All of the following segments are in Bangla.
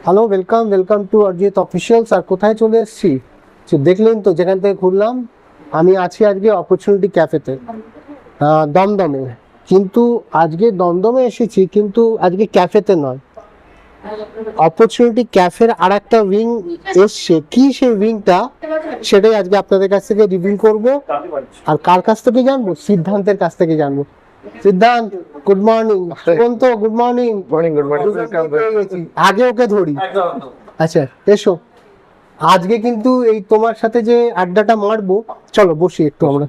Hello, welcome to Arijit officials. আর কোথায় চলে এসেছি দেখলেন তো, যেখান থেকে ঘুরলাম। আমি আছি আজকে অপরচুনিটি ক্যাফেতে, দমদমে। কিন্তু আজকে দমদমে এসেছি, কিন্তু আজকে ক্যাফেতে নয়, অপরচুনিটি ক্যাফের আর একটা উইং এসছে। কি সেই উইংটা, সেটাই আজকে আপনাদের কাছ থেকে রিভিউ করব। আর কার কাছ থেকে জানবো? সিদ্ধান্তের কাছ থেকে জানবো। সিদ্ধান্ত, গুড মর্নিং। তো গুড মর্নিং। আগে ওকে ধরি। আচ্ছা, এসো। আজকে কিন্তু এই তোমার সাথে যে আড্ডাটা মারবো, চলো বসি একটু, আমরা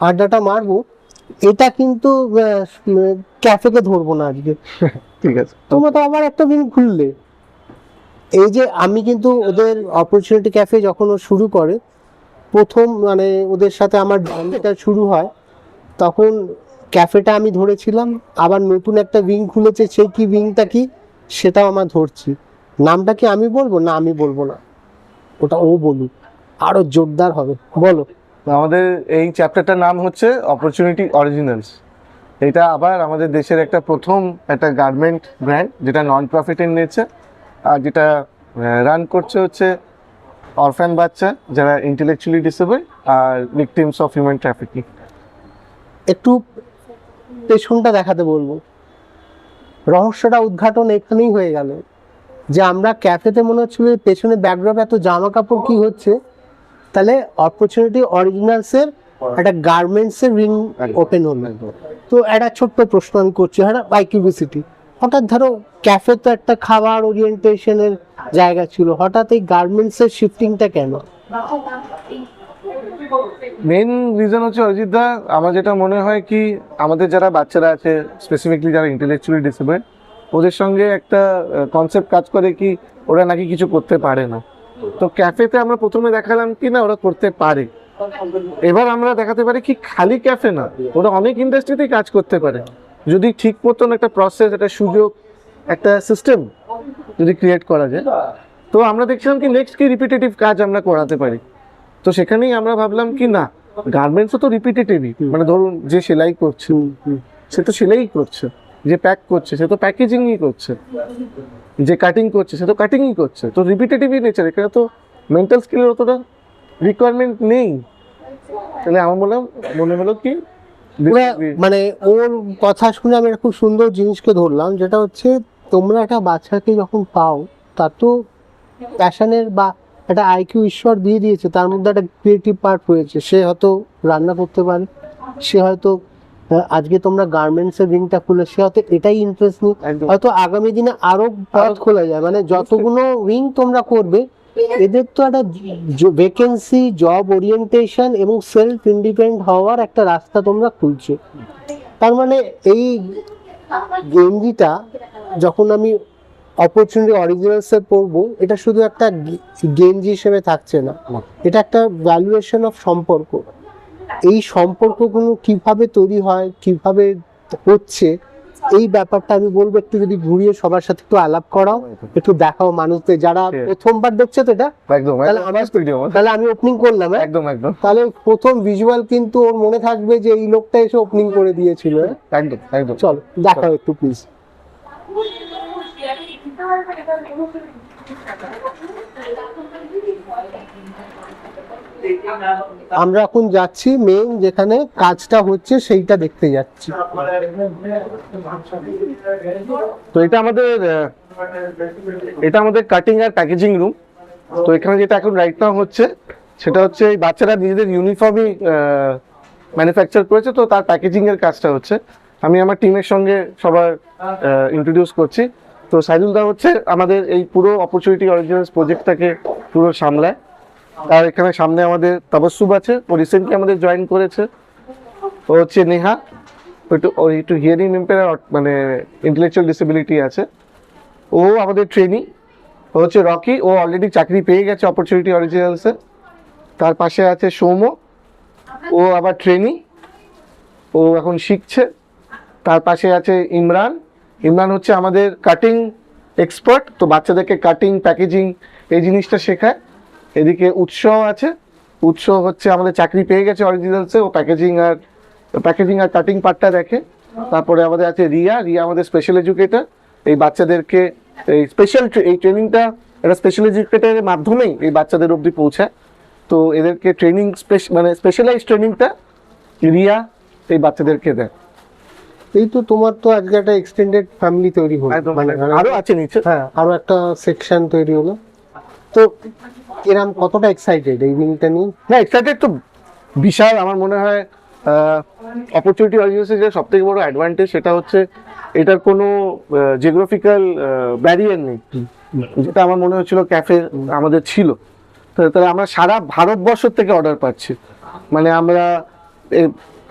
আড্ডাটা মারবো। এটা কিন্তু ক্যাফেকে ধরবো না আজকে। ঠিক আছে, তোমরা তো আবার একটা দিন খুললে। এই যে আমি কিন্তু ওদের অপরচুনিটি ক্যাফে যখন ও শুরু করে, প্রথম মানে ওদের সাথে আমার জার্নিটা শুরু হয়, তখন ক্যাফেটা আমি ধরেছিলাম। আবার নতুন একটা উইং খুলেছে, সেই কি উইংটা কি সেটাও আমার ধরছি। নামটা কি আমি বলবো? না, আমি বলবো না, ওটা ও বলুক, আরো জোরদার হবে। বলো। আমাদের এই চ্যাপ্টারটার নাম হচ্ছে অপরচুনিটি অরিজিনালস। এটা আবার আমাদের দেশের প্রথম একটা গার্মেন্ট ব্র্যান্ড, যেটা নন প্রফিটের নেচার, আর যেটা রান করছে হচ্ছে অরফ্যান বাচ্চা যারা ইন্টেলেকচুয়ালি ডিসেবল আর ভিকটিমস অফ হিউম্যান ট্রাফিকিং। একটু পেছনটা দেখাতে বলবো। রহস্যটা উদ্ঘাটন এখানেই হয়ে গেল, যে আমরা ক্যাফেতে মনে হচ্ছিল পেছনে ব্যাকড্রপ এত জামা কাপড় কি হচ্ছে, তাহলে অপরচুনিটি অরিজিনালসের একটা গার্মেন্টসের রিং ওপেন হলো। তো একটা ছোট্ট প্রশ্ন আমি করছি, হ্যাঁ, বাই কিউরিওসিটি। হঠাৎ ধরো ক্যাফে তো একটা খাবার ওরিয়েন্টেশনের জায়গা ছিল, হঠাৎ এই গার্মেন্টসের শিফটিংটা কেন? মেন রিজন হচ্ছে অরিজিৎ দা, আমার যেটা মনে হয় কি, আমাদের যারা বাচ্চারা আছে, স্পেসিফিকলি যারা ইন্টেলেকচুয়ালি ডিসেবল, ওদের সঙ্গে একটা কনসেপ্ট কাজ করে কি ওরা নাকি কিছু করতে পারে না। তো ক্যাফেতে আমরা প্রথমে দেখালাম কি না ওরা করতে পারে। এবার আমরা দেখাতে পারি কি খালি ক্যাফে না, ওরা অনেক ইন্ডাস্ট্রিতেই কাজ করতে পারে, যদি ঠিক মতন একটা প্রসেস, একটা সুযোগ, একটা সিস্টেম যদি ক্রিয়েট করা যায়। তো আমরা দেখছিলাম কি নেক্সট কি রিপিটেটিভ কাজ আমরা করাতে পারি। তো সেখানেই আমরা ভাবলাম কি না, গার্মেন্টসও তো রিপিটেটিভই, মানে ধরুন যে সেলাই করছে সে তো সেলাই করছে, যে প্যাক করছে সে তো প্যাকেজিংই করছে, যে কাটিং করছে সে তো কাটিংই করছে। তো রিপিটেটিভই নেচার, এখানে তো মেন্টাল স্কিলের অতটা রিকোয়ারমেন্ট নেই। তাহলে আমার মনে হলো কি, মানে ওর কথা শুনে আমি একটা খুব সুন্দর জিনিসকে ধরলাম, যেটা হচ্ছে তোমরা একটা বাচ্চাকে যখন পাও, তার তো প্যাশনের বা একটা আইকিউ ঈশ্বর দিয়ে দিয়েছে, তার মধ্যে একটা ক্রিয়েটিভ পার্ট রয়েছে। সে হয়তো রান্না করতে পারে, সে হয়তো আজকে তোমরা গার্মেন্টসের রিংটা খুলে সে হয়তো এটাই ইন্টারেস্ট নিই, হয়তো আগামী দিনে আরো পথ খোলা যায়। মানে যতগুলো উইং তোমরা করবে, এদের তো একটা ভ্যাকেন্সি, জব ওরিয়েন্টেশন এবং সেলফ ইন্ডিপেন্ডেন্ট হওয়ার একটা রাস্তা তোমরা খুলছো। তার মানে এই গেঞ্জিটা যখন আমি অপরচুনিটি অরিজিনালসে পড়বো, এটা শুধু একটা গেঞ্জি হিসেবে থাকছে না, এটা একটা ভ্যালুয়েশন অফ সম্পর্ক। এই সম্পর্কগুলো কিভাবে তৈরি হয়, কিভাবে হচ্ছে, এই ব্যাপারটা আমি বলবো একটু যদি ঘুরিয়ে সবার সাথে একটু আলাপ করাও, একটু দেখাও মানুষদের যারা প্রথমবার দেখছে। তো এটা তাহলে আমি ওপেনিং করলাম, একদম তাহলে প্রথম ভিজুয়াল কিন্তু ওর মনে থাকবে যে এই লোকটা এসে ওপেনিং করে দিয়েছিল। একদম চলো দেখাও একটু প্লিজ। আমরা এখন যাচ্ছি মেইন যেখানে কাজটা হচ্ছে, সেইটা দেখতে যাচ্ছি। তো এটা আমাদের কাটিং আর প্যাকেজিং রুম। তো এখানে যেটা এখন রাইট নাও হচ্ছে, সেটা হচ্ছে এই বাচ্চারা নিজেদের ইউনিফর্মই ম্যানুফ্যাকচার করেছে, তো তার প্যাকেজিং এর কাজটা হচ্ছে। আমি আমার টিমের সঙ্গে সবার ইন্ট্রোডিউস করছি। তো সাইদুল দা হচ্ছে আমাদের এই পুরো অপরচুনিটি অরিজিনালস প্রজেক্টটাকে পুরো সামলায়। আর এখানে সামনে আমাদের তাবাসসুম আছে, ও রিসেন্টলি আমাদের জয়েন করেছে। ও হচ্ছে নেহা, একটু হিয়ারিং ইম্পেয়ার, মানে ইন্টেলেকচুয়াল ডিসেবিলিটি আছে, ও আমাদের ট্রেনি। ও হচ্ছে রকি, ও অলরেডি চাকরি পেয়ে গেছে অপরচুনিটি অরিজিনালসে। তার পাশে আছে সৌম্য, ও আবার ট্রেনি, ও এখন শিখছে। তার পাশে আছে ইমরান হচ্ছে আমাদের কাটিং এক্সপার্ট, তো বাচ্চাদেরকে কাটিং প্যাকেজিং এই জিনিসটা শেখায়। এদিকে উৎসও আছে, হচ্ছে আমাদের চাকরি পেয়ে গেছে অরিজিনালসে, ও প্যাকেজিং আর কাটিং পার্টটা দেখে। তারপরে আমাদের আছে রিয়া আমাদের স্পেশাল এডুকেটর, এই বাচ্চাদেরকে এই স্পেশাল এই ট্রেনিংটা একটা স্পেশাল এডুকেটরের মাধ্যমেই এই বাচ্চাদের অবধি পৌঁছায়। তো এদেরকে ট্রেনিং মানে স্পেশালাইজ ট্রেনিংটা রিয়া এই বাচ্চাদেরকে দেয়। এই তো তোমার তো আজকে একটা এক্সটেন্ডেড ফ্যামিলি তৈরি হলো, মানে আরো আছে নিচে, হ্যাঁ আরো একটা সেকশন তৈরি হলো। তো এরকম কতটা এক্সাইটেড এই জিনিসটা নিয়ে? না এক্সাইটেড তো বিশাল। আমার মনে হয় অপরচুনিটি অর্গানাইজেশনের সব থেকে বড় অ্যাডভান্টেজ সেটা হচ্ছে এটার কোনো জিওগ্রাফিক্যাল ব্যারিয়ার নেই, যেটা আমার মনে হচ্ছিল ক্যাফে আমাদের ছিল। তাহলে আমরা সারা ভারতবর্ষ থেকে অর্ডার পাচ্ছি, মানে আমরা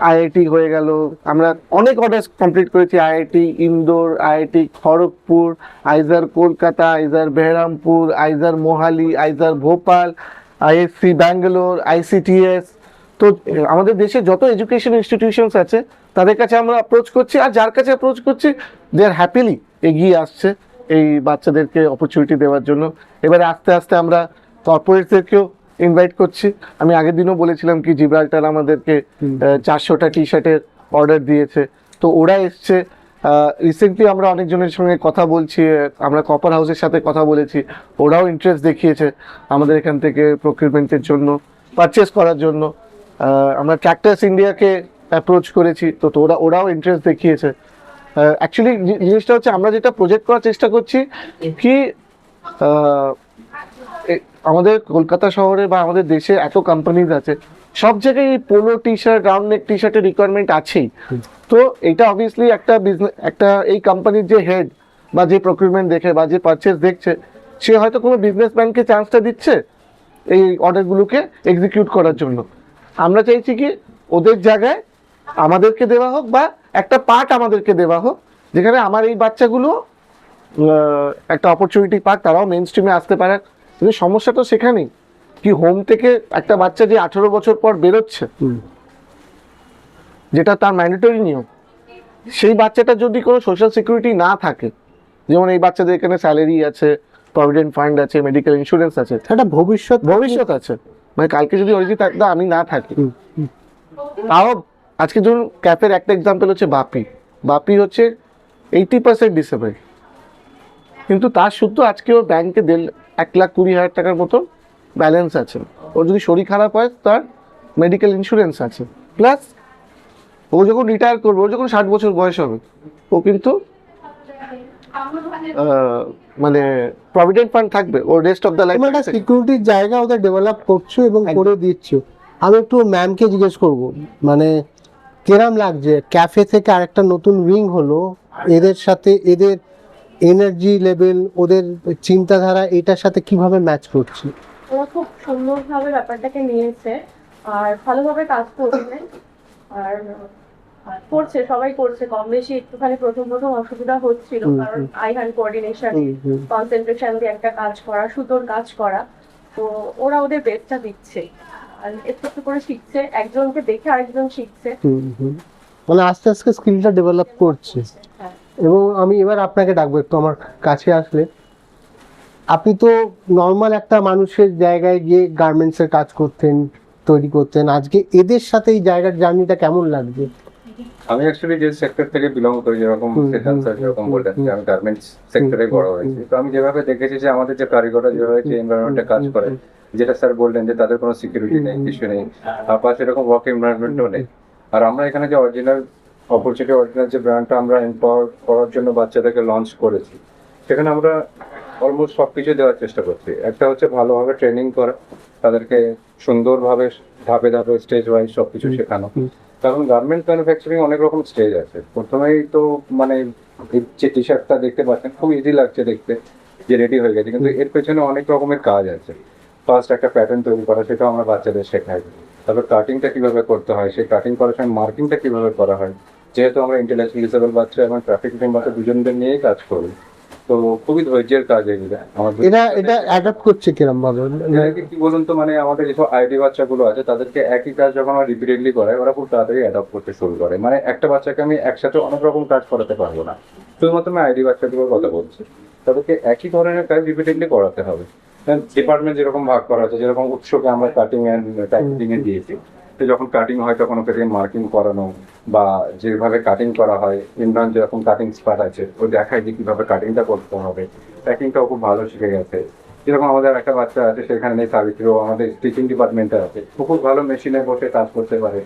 আইআইটি হয়ে গেল, আমরা অনেক অর্ডার কমপ্লিট করেছি। IIT Indore, IIT Kharagpur, IISER Kolkata, IISER Berhampur, IISER Mohali, IISER Bhopal, IISc Bangalore, ICTS. তো আমাদের দেশে যত এডুকেশন ইনস্টিটিউশনস আছে তাদের কাছে আমরা অ্যাপ্রোচ করছি, আর যার কাছে অ্যাপ্রোচ করছি দে আর হ্যাপিলি এগিয়ে আসছে এই বাচ্চাদেরকে অপরচুনিটি দেওয়ার জন্য। এবারে আস্তে আস্তে আমরা কর্পোরেটদেরকেও ইনভাইট করছি। আমি আগের দিনও বলেছিলাম কি জিব্রাল্টার আমাদেরকে 400টা টি শার্টের অর্ডার দিয়েছে, তো ওরা এসছে। রিসেন্টলি আমরা অনেকজনের সঙ্গে কথা বলছি, আমরা কপার হাউসের সাথে কথা বলেছি, ওরাও ইন্টারেস্ট দেখিয়েছে আমাদের এখান থেকে প্রকিউরমেন্টের জন্য, পারচেস করার জন্য। আমরা ট্র্যাক্টার্স ইন্ডিয়াকে অ্যাপ্রোচ করেছি, তো ওরাও ইন্টারেস্ট দেখিয়েছে। অ্যাকচুয়ালি জিনিসটা হচ্ছে আমরা যেটা প্রজেক্ট করার চেষ্টা করছি কি আমাদের কলকাতা শহরে বা আমাদের দেশে এত কোম্পানিজ আছে, সব জায়গায় এই polo T shirt, round neck T শার্টের রিকোয়ারমেন্ট আছেই। তো এটা অবভিয়াসলি একটা বিজনেস, একটা এই কোম্পানির যে হেড বা যে প্রকিউরমেন্ট দেখে বা যে পারচেস দেখছে, সে হয়তো কোনো বিজনেসম্যানকে চান্সটা দিচ্ছে এই অর্ডারগুলোকে এক্সিকিউট করার জন্য। আমরা চাইছি কি ওদের জায়গায় আমাদেরকে দেওয়া হোক বা একটা পার্ট আমাদেরকে দেওয়া হোক, যেখানে আমার এই বাচ্চাগুলো একটা অপরচুনিটি পাক, তারাও মেইন স্ট্রিমে আসতে পারে। কিন্তু সমস্যা তো সেখানেই কি হোম থেকে একটা বাচ্চা যে 18 বছর পর বেরোচ্ছে, যেটা তার ম্যান্ডেটরি নিয়ম, সেই বাচ্চাটা যদি কোনো সোশ্যাল সিকিউরিটি না থাকে, যেমন এই বাচ্চাদের এখানে স্যালারি আছে, প্রভিডেন্ট ফান্ড আছে, মেডিকেল ইন্স্যুরেন্স আছে, একটা ভবিষ্যৎ আছে, মানে কালকে যদি অরিজিৎ থাকতো আমি না থাকি, তাও আজকে ধরুন ক্যাফের একটা এক্সাম্পল হচ্ছে বাপি হচ্ছে 80% ডিসেবল, কিন্তু তার শুধু আজকে ওর ব্যাংকে 1,20,000 টাকার মতো ব্যালেন্স আছে। ওর যদি শরীর খারাপ হয় তার মেডিকেল ইন্স্যুরেন্স আছে, প্লাস ও যখন রিটায়ার করবে, ও যখন 60 বছর বয়স হবে, ও কিন্তু মানে প্রভিডেন্ট ফান্ড থাকবে ওর রেস্ট অফ দ্য লাইফ। একটা সিকিউরিটির জায়গা ওদের ডেভেলপ করছো এবং করে দিচ্ছ। আমি একটু ম্যামকে জিজ্ঞেস করব, মানে কিরম লাগছে ক্যাফে থেকে আরেকটা নতুন উইং হলো, এদের সাথে এদের এনার্জি লেভেল, ওদের চিন্তাধারা এটার সাথে কিভাবে ম্যাচ করছে? ওরা খুব সুন্দরভাবে ব্যাপারটাকে নিয়েছে আর ভালোভাবে কাজ করছে, আর করছে, সবাই করছে কম বেশি। একটুখানি প্রথম অসুবিধা হচ্ছিল, কারণ আই হ্যান্ড কোঅর্ডিনেশন, কনসেন্ট্রেশন দিয়ে একটা কাজ করা, সুতোর কাজ করা। তো ওরা ওদের বেস্টটা দিচ্ছে আর একটু একটু করে শিখছে, একজনকে দেখে আরেকজন শিখছে, মানে আস্তে আস্তে স্কিলটা ডেভেলপ করছে। হ্যাঁ। এবং আমি এবার আপনাকে ডাকবো একটু আমার কাছে আসলে। আপনি তো নর্মাল একটা মানুষের জায়গায় গিয়ে গার্মেন্টসের কাজ করতেন, তৈরি করতেন, আজকে এদের সাথে এই জায়গার জার্নিটা কেমন লাগছে? আমি অ্যাকচুয়ালি যে সেক্টর থেকে বিলং করি, যেরকম সিদ্ধান্ত স্যার যেরকম বললেন যে আমি গার্মেন্টস সেক্টরে বড় হয়েছি, তো আমি যেভাবে দেখেছি যে আমাদের যে কারিগররা যেভাবে যে এনভায়রনমেন্টে কাজ করে, যেটা স্যার বললেন যে তাদের কোনো সিকিউরিটি নেই, কিছু নেই, আর পাশে এরকম ওয়ার্ক এনভায়রনমেন্টও নেই। আর আমরা এখানে যে অরিজিনাল যে ব্র্যান্ডটা আমরা এম্পাওয়ার করার জন্য বাচ্চাদেরকে লঞ্চ করেছি, সেখানে আমরা অলমোস্ট সব কিছু দেওয়ার চেষ্টা করছি। একটা হচ্ছে ভালোভাবে ট্রেনিং করা, তাদেরকে সুন্দরভাবে ধাপে ধাপে স্টেজ ওয়াইজ সব কিছু শেখানো। কারণ গার্মেন্ট ম্যানুফ্যাকচারিং অনেক রকম স্টেজ আছে। প্রথমেই তো মানে যে টি শার্টটা দেখতে পাচ্ছেন খুব ইজি লাগছে দেখতে, যে রেডি হয়ে গেছে, কিন্তু এর পেছনে অনেক রকমের কাজ আছে। ফার্স্ট একটা প্যাটার্ন তৈরি করা, সেটাও আমরা বাচ্চাদের শেখাই। তারপর কাটিংটা কিভাবে করতে হয়, সেই কাটিং করার সময় মার্কিংটা কিভাবে করা হয়, যেহেতু আমরা ইন্টেলেকচুয়ালি ডিসেবল বাচ্চা এবং ট্রাফিক বাচ্চা দুজনদের নিয়েই কাজ করি, তো খুবই ধৈর্যের কাজ এগুলো। এটা অ্যাডাপ্ট করছে কিরম ভাবে? কি বলুন তো, মানে আমাদের যেসব আইটি বাচ্চাগুলো আছে তাদেরকে একই কাজ যখন আমরা রিপিটেডলি করাই, ওরা খুব তাড়াতাড়ি অ্যাডাপ্ট করতে শুরু করে। মানে একটা বাচ্চাকে আমি একসাথে অনেক রকম কাজ করাতে পারবো না, শুধুমাত্র আমি আইটি বাচ্চাগুলোর কথা বলছি। তাদেরকে একই ধরনের কাজ রিপিটেডলি করাতে হবে। ডিপার্টমেন্ট যেরকম ভাগ করা আছে, যেরকম উৎসকে আমরা কাটিং অ্যান্ড প্যাকেজিং এ দিয়েছি, তো যখন কাটিং হয় তখন ওকে মার্কিং করানো বা যেভাবে কাটিং করা হয়, ইমরান যেরকম কাটিং স্পার্ট আছে ও দেখায় যে কিভাবে কাটিংটা করতে হবে, প্যাকিংটাও খুব ভালো শিখে গেছে। যেরকম আমাদের একটা বাচ্চা আছে সেখানে নেই সাবিত্রী, ও আমাদের স্টিচিং ডিপার্টমেন্টে আছে, ও খুব ভালো মেশিনে বসে কাজ করতে পারে,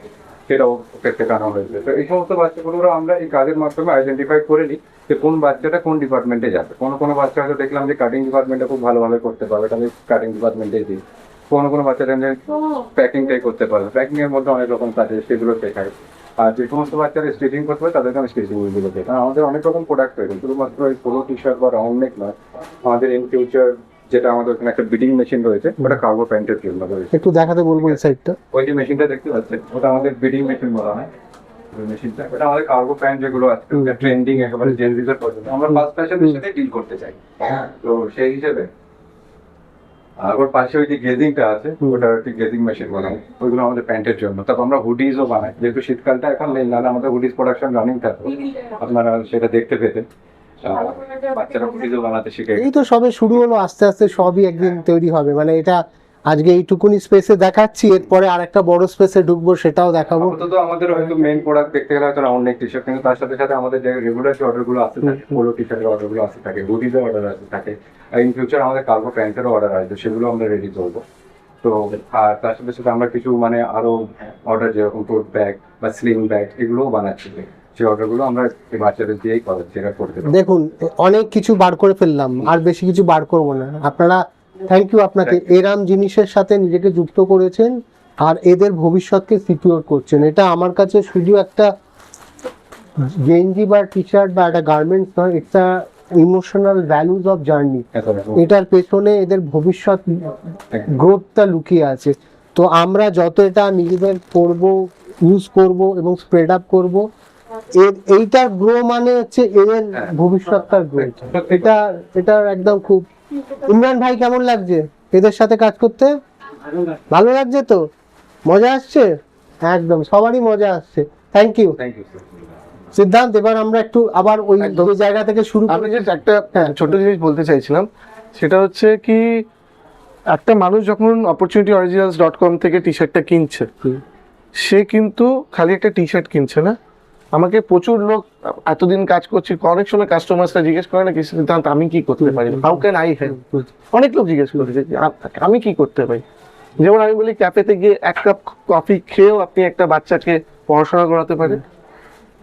সেটাও ওকে শেখানো হয়েছে। তো এই সমস্ত বাচ্চাগুলো আমরা এই কাজের মাধ্যমে আইডেন্টিফাই করে নিই যে কোন বাচ্চাটা কোন ডিপার্টমেন্টে যাবে। কোনো বাচ্চা হয়তো দেখলাম যে কাটিং ডিপার্টমেন্টে খুব ভালোভাবে করতে পারবে, তাহলে কাটিং ডিপার্টমেন্টে দিই। কোনো বাচ্চাটা প্যাকিংটাই করতে পারবে, প্যাকিং এর মধ্যে অনেক রকম কাজ আছে সেগুলো শেখাই। আর যে সমস্ত বাচ্চারা স্টিচিং করতে পারে তাদেরকে আমি স্টিচিং গুলো শেখাই। কারণ আমাদের অনেক রকম প্রোডাক্ট রয়েছে, শুধুমাত্র এই পোলো টি শার্ট বা রাউন্ড নেক নয়, আমাদের ইন ফিউচার যেটা আমাদের ওখানে একটা বিডিং মেশিন রয়েছে, ওটা কার্গো প্যান্টের জন্য রয়েছে। একটু দেখাতে বলবো এই সাইডটা। ওই যে মেশিনটা দেখতে পাচ্ছেন ওটা আমাদের বিডিং মেশিন বলা হয়। ওই মেশিনটা ওটা আমাদের কার্গো প্যান্ট যেগুলো আছে ট্রেন্ডিং একেবারে জেনজিদের পর্যন্ত আমরা ফাস্ট ফ্যাশনের সাথে ডিল করতে চাই। তো সেই হিসেবে আর ওর পাশে ওই যে গেজিংটা আছে ওটা একটি গেজিং মেশিন বানাই, ওইগুলো আমাদের প্যান্টের জন্য। তারপর আমরা হুডিজও বানাই, যেহেতু শীতকালটা এখন নেই, নাহলে আমাদের হুডিজ প্রোডাকশন রানিং থাকতো, আপনারা সেটা দেখতে পেতেন। বাচ্চারা হুডিজও বানাতে শিখে এই তো সবে শুরু হলো, আস্তে আস্তে সবই একদিন তৈরি হবে। মানে এটা আজকে এইটুকুনি স্পেসে দেখাচ্ছি, এরপরে আর একটা বড় স্পেসে ঢুকবো, সেটাও দেখাবো। আপাতত আমাদের হয়তো মেইন প্রোডাক্ট দেখতে গেলে হয়তো রাউন্ড নেক টি শার্ট, কিন্তু তার সাথে সাথে আমাদের যে রেগুলার যে অর্ডারগুলো আসতে থাকে, পোলো টি শার্টের অর্ডারগুলো আসতে থাকে, হুডিজের অর্ডার আসতে থাকে, আর ইন ফিউচার আমাদের কার্গো প্যান্টেরও অর্ডার আসবে, সেগুলো আমরা রেডি করবো। তো আর তার সাথে সাথে আমরা কিছু মানে আরো অর্ডার যেরকম টোট ব্যাগ বা স্লিং ব্যাগ এগুলোও বানাচ্ছি, সেই অর্ডারগুলো আমরা এই বাচ্চাদের দিয়েই যেটা করতে পারি। দেখুন অনেক কিছু বার করে ফেললাম, আর বেশি কিছু বার করবো না। আপনারা থ্যাংক ইউ, আপনাকে এরাম জিনিসের সাথে নিজেকে যুক্ত করেছেন আর এদের ভবিষ্যৎকে সিকিউর করছেন। এটা আমার কাছে শুধু একটা গেঞ্জি বা টি শার্ট বা একটা গার্মেন্টস নয়, একটা ইমোশনাল ভ্যালুজ অফ জার্নি। এটার পেছনে এদের ভবিষ্যৎ গ্রোথটা লুকিয়ে আছে। তো আমরা যত এটা নিজেদের করব, ইউজ করব এবং স্প্রেড আপ করব, এইটার গ্রো মানে হচ্ছে এদের ভবিষ্যৎটার গ্রোথ। এটা একদম খুব। ইমরান ভাই কেমন লাগছে এদের সাথে কাজ করতে? ভালো লাগছে তো? মজা আসছে? একদম সবারই মজা আসছে। থ্যাংক ইউ সিদ্ধান্ত। এবার আমরা একটু আবার ওই জায়গা থেকে শুরু আমি just একটা ছোট জিনিস বলতে চাইছিলাম, সেটা হচ্ছে কি একটা মানুষ যখন opportunityoriginals.com থেকে টি শার্টটা কিনছে, সে কিন্তু খালি একটা টি শার্ট কিনছে না। আমাকে প্রচুর লোক, এতদিন কাজ করছি, অনেক সময় কাস্টমার্সরা জিজ্ঞেস করে না কি সিদ্ধান্ত আমি কি করতে পারি, হাউ ক্যান আই হেল্প। অনেক লোক জিজ্ঞেস করে যে আমি কি করতে পারি। যেমন আমি বলি ক্যাফেতে গিয়ে এক কাপ কফি খেয়েও আপনি একটা বাচ্চাকে পড়াশোনা করাতে পারেন,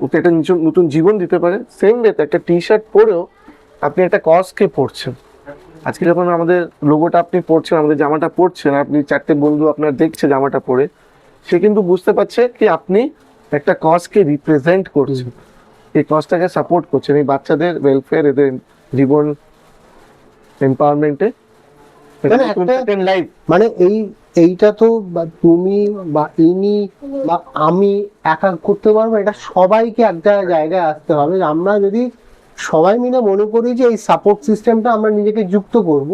ওকে একটা নতুন জীবন দিতে পারে। সেম ওয়েতে একটা টি শার্ট পরেও আপনি একটা কজকে পড়ছেন। আজকে যখন আমাদের লোগোটা আপনি পড়ছেন, আমাদের জামাটা পরছেন, আপনি চারটে বন্ধু আপনার দেখছে জামাটা পরে, সে কিন্তু বুঝতে পারছে কি আপনি একটা কজকে রিপ্রেজেন্ট করছেন, এই কজটাকে সাপোর্ট করছেন, এই বাচ্চাদের ওয়েলফেয়ার, এদের জীবন এম্পাওয়ারমেন্টে লাইফ। মানে এইটা তো তুমি বা ইনি বা আমি একা করতে পারবো, এটা সবাইকে একটা জায়গায় আসতে হবে। আমরা যদি সবাই মিলে মনে করি যে এই সাপোর্ট সিস্টেমটা আমরা নিজেকে যুক্ত করব,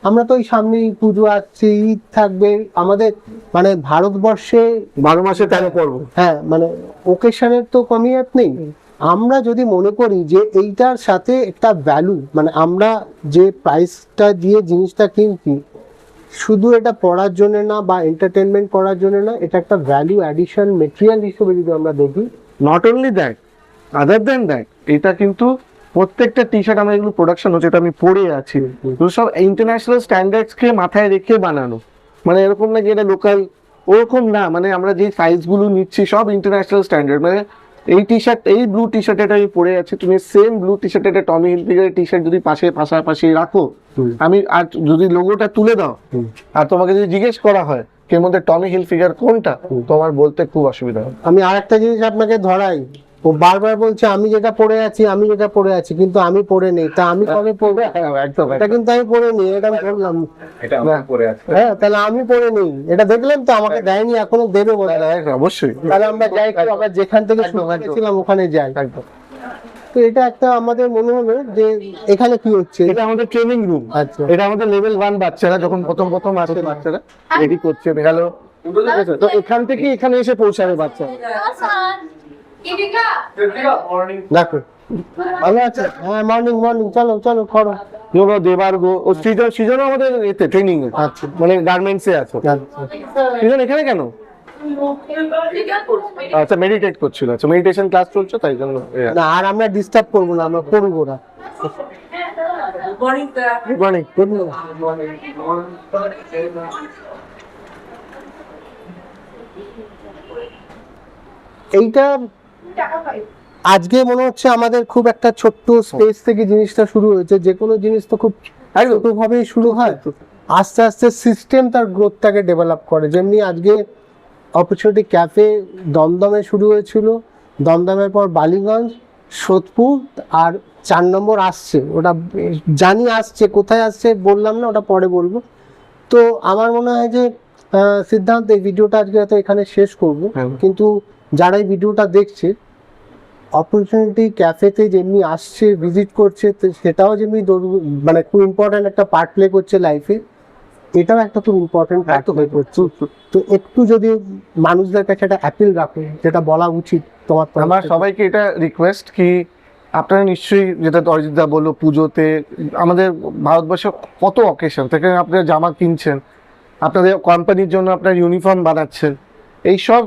আমরা তো ওই সামনেই পুজো আসছে, ঈদ থাকবে আমাদের, মানে ভারতবর্ষে 12 মাসে 13 পর্ব। হ্যাঁ, মানে ওকেশনের তো কমিয়াত নেই। আমরা যদি মনে করি যে এইটার সাথে একটা ভ্যালু, মানে আমরা যে প্রাইসটা দিয়ে জিনিসটা কিনছি শুধু এটা পড়ার জন্য না বা এন্টারটেনমেন্ট করার জন্য না, এটা একটা ভ্যালু অ্যাডিশন মেটেরিয়াল হিসেবে যদি আমরা দেখি, not only that, other than that, এটা কিন্তু প্রত্যেকটা টি শার্ট আমার এগুলো প্রোডাকশন হচ্ছে, এটা আমি পরে আছি, তো সব ইন্টারন্যাশনাল স্ট্যান্ডার্ডসকে মাথায় রেখে বানানো। মানে এরকম না যে এটা লোকাল, ওরকম না। মানে আমরা যে সাইজগুলো নিচ্ছি সব ইন্টারন্যাশনাল স্ট্যান্ডার্ড। মানে এই টি শার্ট, এই ব্লু টি শার্ট এটা আমি পরে আছি, তুমি সেম ব্লু টি শার্ট এটা টমি হিলফিগারের টি শার্ট যদি পাশাপাশি রাখো, আমি আর যদি লোগোটা তুলে দাও আর তোমাকে যদি জিজ্ঞেস করা হয় এর মধ্যে টমি হিলফিগার কোনটা, তোমার বলতে খুব অসুবিধা হবে। আমি আরেকটা জিনিস আপনাকে ধরাই, ও বারবার বলছে আমি যেটা পড়ে আছি, কিন্তু আমি পড়ে নেই। তা আমি কবে পড়বো? একদম, এটা কিন্তু আমি পড়ে নিই, এটা আমি বললাম। এটা আমরা পরে আছে। হ্যাঁ, তাহলে আমি পড়ে নিই, এটা দেখলেন তো, আমাকে দেয়নি, এখনো দেবে বলে। অবশ্যই। তাহলে আমরা যাই, আমরা যেখান থেকে শুরু করেছিলাম ওখানে যাই। তো এটা একটা আমাদের মনে হলো যে এখানে কি হচ্ছে, এটা আমাদের ট্রেনিং রুম। আচ্ছা, এটা আমাদের লেভেল 1 বাচ্চারা যখন প্রথম আসে, বাচ্চারা রেডি করছে, গেল তো এখান থেকে এখানে এসে পৌঁছাবে বাচ্চা। দেখো ভালো আছে। হ্যাঁ, মর্নিং চলো করো। যোগা দেবার্গ ও সৃজনও আমাদের এতে ট্রেনিং, আচ্ছা, মানে গার্মেন্টস এ আছে। আচ্ছা। সৃজন এখানে কেন? আচ্ছা মেডিটেট করছিল, আচ্ছা মেডিটেশন ক্লাস চলছে তাই জন্য না আর আমরা ডিস্টার্ব করবো না, আমরা করবো না। অনেক এইটা আজকে মনে হচ্ছে আমাদের খুব একটা ছোট্ট স্পেস থেকে জিনিসটা শুরু হয়েছে। যে কোনো জিনিস তো খুব ছোটভাবেই শুরু হয়, আস্তে আস্তে সিস্টেম তার গ্রোথটাকে ডেভেলপ করে। যেমনি আজকে অপরচুনিটি ক্যাফে দমদমে শুরু হয়েছিল, দমদমের পর বালিগঞ্জ, সোদপুর, আর 4 নম্বর আসছে। ওটা জানি আসছে, কোথায় আসছে বললাম না, ওটা পরে বলবো। তো আমার মনে হয় যে সিদ্ধান্ত, এই ভিডিওটা আজকে হয়তো এখানে শেষ করবো, কিন্তু যারা এই ভিডিওটা দেখছে অপরচুনিটি ক্যাফেতে যেমনি আসছে, ভিজিট করছে, তো সেটাও যেমনি মানে খুব ইম্পর্ট্যান্ট একটা পার্ট প্লে করছে লাইফে, এটাও একটা খুব ইম্পর্টেন্ট পার্ট প্লে করছে। তো একটু যদি মানুষদের কাছে একটা অ্যাপিল রাখো, যেটা বলা উচিত তোমার তরফ আমার থেকে। সবাইকে এটা রিকোয়েস্ট কি আপনারা নিশ্চয়ই, যেটা অরিজিৎদা বললো, পুজোতে আমাদের ভারতবর্ষে কত অকেশন থেকে আপনারা জামা কিনছেন, আপনাদের কোম্পানির জন্য আপনারা ইউনিফর্ম বানাচ্ছেন, এইসব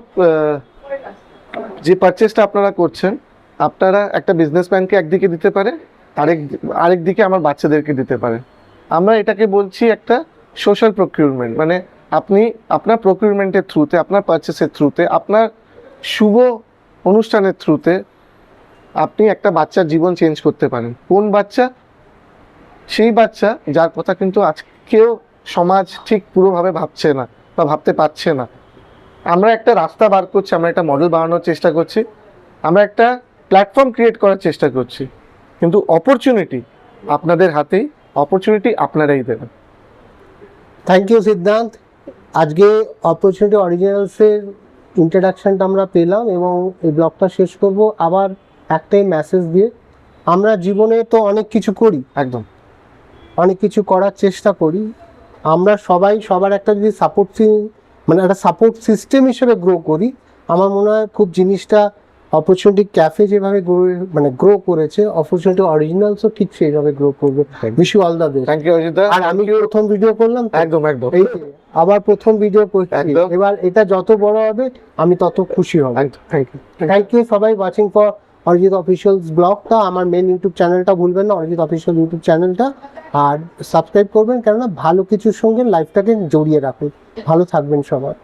যে পারচেসটা আপনারা করছেন, আপনারা একটা বিজনেসম্যানকে একদিকে দিতে পারে, আরেক দিকে আমার বাচ্চাদেরকে দিতে পারে। আমরা এটাকে বলছি একটা সোশ্যাল প্রকিউরমেন্ট, মানে আপনি আপনার প্রকিউরমেন্টের থ্রুতে, আপনার পারচেসের থ্রুতে, আপনার শুভ অনুষ্ঠানের থ্রুতে আপনি একটা বাচ্চার জীবন চেঞ্জ করতে পারেন। কোন বাচ্চা? সেই বাচ্চা যার কথা কিন্তু আজকেও সমাজ ঠিক পুরোভাবে ভাবছে না বা ভাবতে পারছে না। আমরা একটা রাস্তা বার করছি, আমরা একটা মডেল বানানোর চেষ্টা করছি, আমরা একটা প্ল্যাটফর্ম ক্রিয়েট করার চেষ্টা করছি, কিন্তু অপরচুনিটি আপনাদের হাতেই, অপরচুনিটি আপনারাই দেবেন। থ্যাংক ইউ সিদ্ধান্ত। আজকে অপরচুনিটি অরিজিনালসের ইন্ট্রোডাকশনটা আমরা পেলাম এবং এই ব্লগটা শেষ করব আবার একটাই মেসেজ দিয়ে। আমরা জীবনে তো অনেক কিছু করি, একদম অনেক কিছু করার চেষ্টা করি, আমরা সবাই সবার একটা যদি মানে একটা সাপোর্ট সিস্টেম হিসেবে গ্রো করি, আমার মনে হয় খুব জিনিসটা অপরচুনিটি ক্যাফে যেভাবে গ্রো করেছে, অপরচুনিটি অরিজিনালসও ঠিক সেইভাবে গ্রো করবে। Wish you all the best. Thank you অরিজিৎদা। আর আমি প্রথম ভিডিও করলাম তো, একদম একদম এই যে আবার প্রথম ভিডিও করছি, একদম। এবার এটা যত বড় হবে আমি তত খুশি হব। একদম থ্যাংক ইউ। থ্যাংক ইউ সবাই ওয়াচিং ফর অরিজিৎ অফিসিয়ালস ব্লগটা। আমার মেন ইউটিউব চ্যানেলটা ভুলবেন না, অরিজিৎ অফিসিয়াল ইউটিউব চ্যানেলটা, আর সাবস্ক্রাইব করবেন, কেননা ভালো কিছুর সঙ্গে লাইফটাকে জড়িয়ে রাখুন। ভালো থাকবেন সবাই।